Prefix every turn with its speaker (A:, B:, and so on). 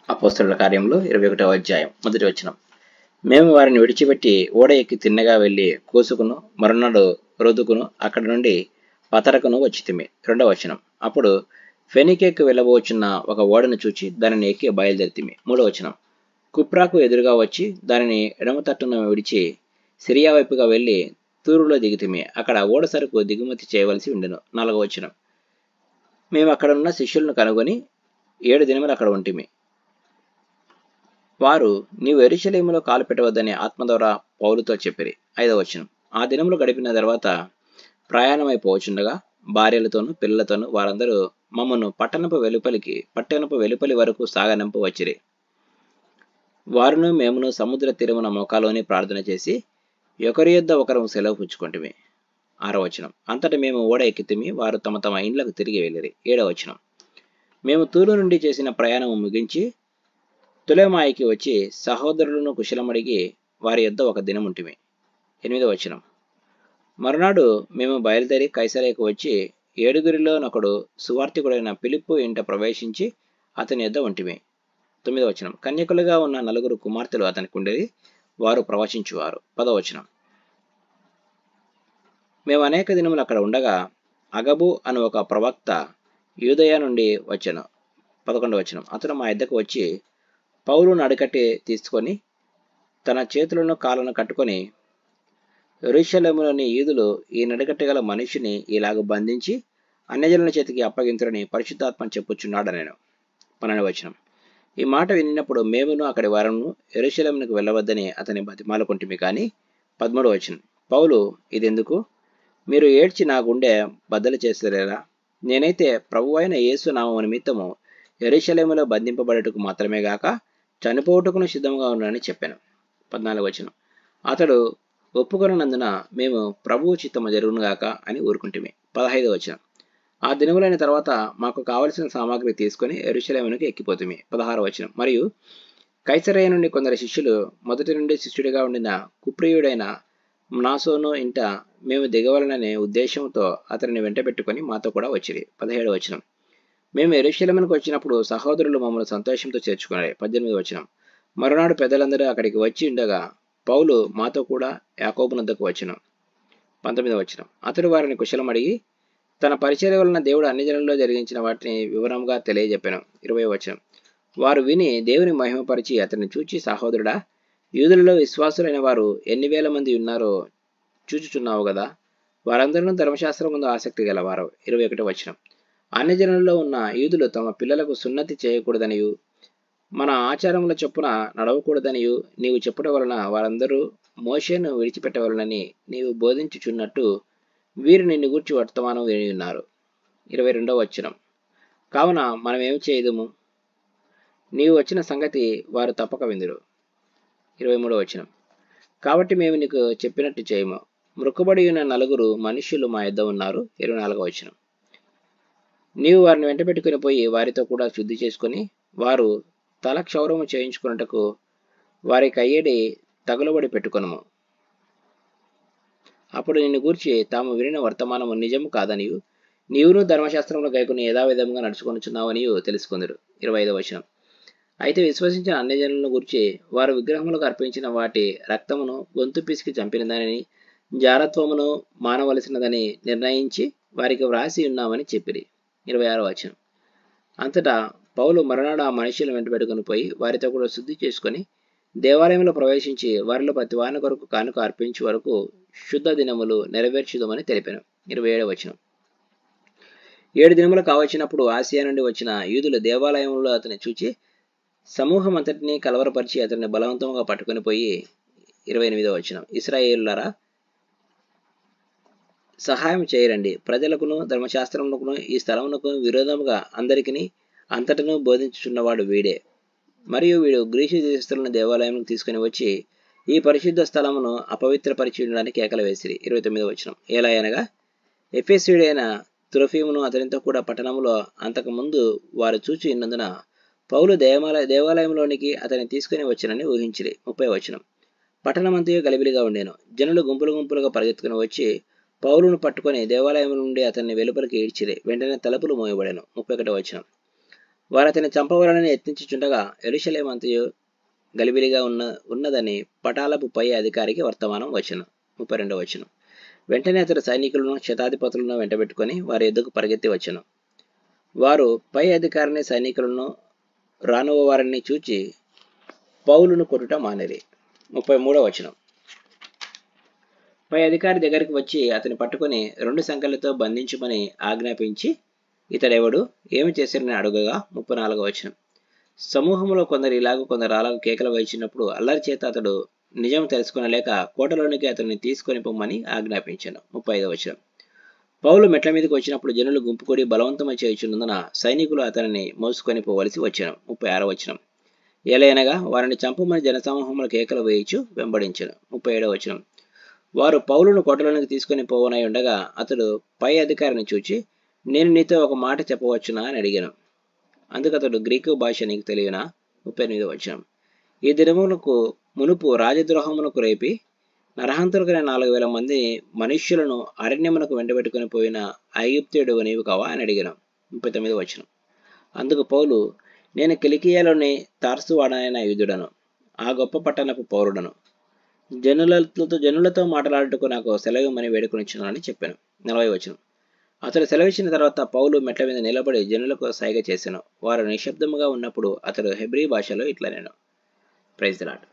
A: అపోస్తలుల కార్యములు 21వ అధ్యాయం మొదటి వచనం. మేము వారిని విడిచిపెట్టి ఓడ ఎక్కి తిన్నగా వెళ్ళి కూసుకును మరునాడు రొదుకును అక్కడి నుండి పతరకును వచ్చితిమి. 2వ వచనం. అప్పుడు ఫెనీకేకు వెళ్ళబోచున్న ఒక ఓడను చూచి దానిని ఎక్కి బయలుదేరితిమి. 3వ వచనం. కుప్రాకు ఎదురుగా వచ్చి దానిని ఎడమ తట్టున విడిచి సిరియా వైపుగా వెళ్ళి తూరులో దిగితిమి. అక్కడ ఓడ సరుకు దిగుమతి చేయవలసి ఉండెను. 4వ వచనం. మేము అక్కడున్న శిష్యులను కనుగొని 7 దినములు అక్కడ ఉంటిమి. వారు నీవు యెరూషలేములో కాలు పెట్టవద్దని ఆత్మ ద్వారా పౌలుతో చెప్పిరి. 5వ వచనం. ఆ దినములు గడిపిన తర్వాత ప్రయాణమైపోవచుండగా భార్యలతోనూ పిల్లలతోనూ వారందరూ మమ్మను పట్టణపు వెలుపలి వరకు సాగనంప వచ్చిరి. వారును మేమును సముద్ర తీరమున మోకాలోని ప్రార్థన చేసి ఒకరి యొద్ద ఒకరు సెలవు పుచ్చుకొంటిమి. 6వ వచనం. అంతటా మేము ఓడ ఎక్కితిమి. వారు తమ తమ ఇండ్లకు తిరిగి వెళ్ళిరి. 7వ వచనం. మేము తూరు నుండి చేసిన ప్రయాణము ముగించి తులెమాయికి వచ్చి సహోదరులను కుశలమడిగి వారి యొద్ద ఒక దినముంటిమి. 8వ వచనం. మరునాడు మేము బయలుదేరి కైసరయకు వచ్చి 7గురిలో నొకడు సువార్తికుడైన ఫిలిప్పు ఇంట ప్రవేశించి అతని యొద్ద ఉంటిమి. 9వ వచనం. కన్యకులుగా ఉన్న 4 కుమార్తెలు అతనికి ఉండేది. వారు ప్రవచించువారు. 10వ వచనం. మేము అనేక దినములు అక్కడ ఉండగా అగబు అను ఒక ప్రవక్త యూదయ నుండి వచ్చెను. 11వ వచనం. అతను మా యొద్దకు వచ్చి పౌలు నడికట్టి తీసుకొని తన చేతులను కాళ్ళను కట్టుకొని యెరూషలేములోని యూదులు ఈ నడికట్టగల మనిషిని ఇలాగ బంధించి అన్యజనుల చేతికి అప్పగించరని పరిశుద్ధాత్మ చెప్పుచున్నాడనెను. 12వ వచనం. ఈ మాట వినినప్పుడు మేమును అక్కడి వారమును యెరూషలేమునకు వెళ్ళవద్దని అతని బతిమాలుకొంటిమి. కానీ 13వ వచనం. పౌలు ఇదెందుకు? మీరు ఏడ్చి నా గుండె బద్దలు చేసేలా నేనైతే ప్రభువైన యేసు నామము నిమిత్తము యెరూషలేములో బంధింపబడుటకు మాత్రమే గాక చనిపోవుటకును సిద్ధంగా ఉన్నానని చెప్పాను. 14వ వచనం. అతడు ఒప్పుకొనందున మేము ప్రభువు చిత్తము జరుగునుగాక అని ఊరుకుంటిమి. 15వ వచనం. ఆ దినములైన తర్వాత మాకు కావలసిన సామాగ్రి తీసుకొని యెరూషలేమునకు ఎక్కిపోతిమి. 16వ వచనం. మరియు కైసరయ నుండి కొందరు శిష్యులు మొదటి నుండి శిష్యుడిగా ఉండిన కుప్రియుడైన మ్నాసోను ఇంట మేము దిగవలననే ఉద్దేశంతో అతనిని వెంటబెట్టుకొని మాతో కూడా వచ్చిరి. 17వ వచనం. మేము యెరూషలేమునకు వచ్చినప్పుడు సహోదరులు మమ్మల్ని సంతోషంతో చేర్చుకున్నారు. 18వ వచనం. మరునాడు పెద్దలందరూ అక్కడికి వచ్చి ఉండగా పౌలు మాతో కూడా యాకోబునొద్దకు వచ్చెను. 19వ వచనం. అతడు వారిని కుశలం అడిగి తన పరిచర్య వలన దేవుడు అన్ని జనులలో జరిగించిన వాటిని వివరంగా తెలియజెప్పాను. 20వ వచనం. వారు విని దేవుని మహిమపరిచి అతన్ని చూచి సహోదరుడా, యూదులలో విశ్వాసులైన వారు ఎన్ని వేల మంది ఉన్నారో చూచుచున్నావు కదా, వారందరూ ధర్మశాస్త్రం ముందు ఆసక్తి గలవారు. 21వ వచనం. అన్ని జనులలో ఉన్న యూదులు తమ పిల్లలకు సున్నతి చేయకూడదనియు మన ఆచారముల చొప్పున నడవకూడదనియు నీవు చెప్పుట వలన వారందరూ మోషేను విడిచిపెట్టవలనని నీవు బోధించుచున్నట్టు వీరు నిన్ను గూర్చి వర్తమానం విని ఉన్నారు. 22వ వచనం. కావున మనమేమి చేయదుము? నీవు వచ్చిన సంగతి వారు తప్పక విందురు. 23వ వచనం. కాబట్టి మేము నీకు చెప్పినట్టు చేయము. మృక్కుబడి ఉన్న 4 మనుష్యులు మా యొద్ద ఉన్నారు. 24వ వచనం. నీవు వారిని వెంటబెట్టుకుని పోయి వారితో కూడా శుద్ధి చేసుకుని వారు తల క్షౌరము చేయించుకున్నటకు వారి కయ్యడి తగులబడి పెట్టుకొనుము. అప్పుడు నిన్ను గూర్చి తాము వినిన వర్తమానము నిజము కాదనియు నీవును ధర్మశాస్త్రంలో గైకొని యథావిధంగా నడుచుకొనుచున్నావనియు తెలుసుకుందరు. 25వ వచనం. అయితే విశ్వసించిన అన్ని జనులను గూర్చి వారు విగ్రహములకు అర్పించిన వాటి రక్తమును గొంతు పిసికి చంపిన దానిని జారత్వమును మానవలసినదని నిర్ణయించి వారికి వ్రాసి ఉన్నామని చెప్పిరి. 26వ వచనం. అంతటా పౌలు మరునాడు ఆ మనుష్యులను వెంటబెట్టుకుని పోయి వారితో కూడా శుద్ధి చేసుకొని దేవాలయంలో ప్రవేశించి వారిలో ప్రతి వాని కొరకు కానుక అర్పించే వరకు శుద్ధ దినములు నెరవేర్చుదామని తెలిపాను. 27వ వచనం. 7 దినములు కావచ్చినప్పుడు ఆసియా నుండి వచ్చిన యూదులు దేవాలయంలో అతన్ని చూచి సమూహం అంతటినీ కలవరపరిచి అతన్ని బలవంతంగా పట్టుకొని పోయి 28వ వచనం. ఇశ్రాయేలులారా, సహాయం చేయరండి. ప్రజలకును ధర్మశాస్త్రమునకును ఈ స్థలమునకు విరోధముగా అందరికీ అంతటను బోధించుచున్నవాడు వీడే. మరియు వీడు గ్రీసు దేశస్తులను దేవాలయంకు తీసుకుని వచ్చి ఈ పరిశుద్ధ స్థలమును అపవిత్రపరిచి ఉండడానికి కేకలు వేసిరి. 29వ వచనం. ఎలా అనగా ఎఫెసీయుడైన త్రోఫిమును అతనితో కూడా పట్టణములో అంతకుముందు వారు చూచి ఉన్నందున పౌలు దేవాలయంలోనికి అతన్ని తీసుకుని వచ్చినని ఊహించిరి. 30వ వచనం. పట్టణమంతయు గలిబిలిగా ఉండేను. జనులు గుంపులు గుంపులుగా పరిగెత్తుకుని వచ్చి పౌలును పట్టుకొని దేవాలయం నుండి అతన్ని వెలుపలికి ఈడ్చిరి. వెంటనే తలుపులు మోయబడెను. 31వ వచనం. వారు అతన్ని చంపవలనని యత్నించుచుండగా యెరూషలేము అంతయు గలిబిలిగా ఉన్నదని పటాలపు పై అధికారికి వర్తమానం వచ్చెను. 32వ వచనం. వెంటనే అతడు సైనికులను శతాధిపతులను వెంటబెట్టుకొని వారి ఎద్దుకు పరిగెత్తి వచ్చెను. వారు పై అధికారిని సైనికులను రానువ వారిని చూచి పౌలును కొట్టుట మానిరి. 33వ వచనం. పై అధికారి దగ్గరికి వచ్చి అతని పట్టుకొని 2 సంకెళ్లతో బంధించమని ఆజ్ఞాపించి ఇతడెవడు, ఏమి చేశారని అడుగగా 34వ వచనం. సమూహంలో కొందరు ఇలాగూ కొందరు అలాగూ కేకలు వేయించినప్పుడు అల్లరి చేత అతడు నిజం తెలుసుకొనలేక కోటలోనికి అతన్ని తీసుకొని పొమ్మని ఆజ్ఞాపించాను. 35వ వచనం. పౌలు మెట్ల మీదకి వచ్చినప్పుడు జనులు గుంపుకూడి బలవంతమై చేయుచున్నందున సైనికులు అతనిని మోసుకొని పోవలసి వచ్చాను. 36వ వచనం. ఎలయనగా వారిని చంపమని జనసమూహముల కేకలు వేయిచు వెంబడించాను. 37వ వచనం. వారు పౌలును కోటలోనికి తీసుకొని పోవనై ఉండగా అతడు పై అధికారిని చూచి, నేను నీతో ఒక మాట చెప్పవచ్చునా అని అడిగాను. అందుకతడు, గ్రీకు భాష నీకు తెలియనా? 38వ వచనం. ఈ దినమునకు మునుపు రాజద్రోహమునకు రేపి నరహంతకులైన 4000 మంది మనుష్యులను అరణ్యమునకు వెంటబెట్టుకుని పోయిన ఐగుప్తీయుడు నీవు కావా అని అడిగాను. 39వ వచనం. అందుకు పౌలు, నేను కిలికియాలోని తార్సు వాడనైన యూదుడను, ఆ గొప్ప పట్టణపు పౌరుడను. జనులతో మాట్లాడుటకు నాకు సెలవిమ్మని వేడుకొనిచున్నానని చెప్పాను. 40వ వచనం. అతడు సెలవిచ్చిన తర్వాత పౌలు మెట్ల మీద నిలబడి జనులకు సైగ చేశాను. వారు నిశ్శబ్దముగా ఉన్నప్పుడు అతడు హెబ్రీ భాషలో ఇట్లా నేను. Praise the lord.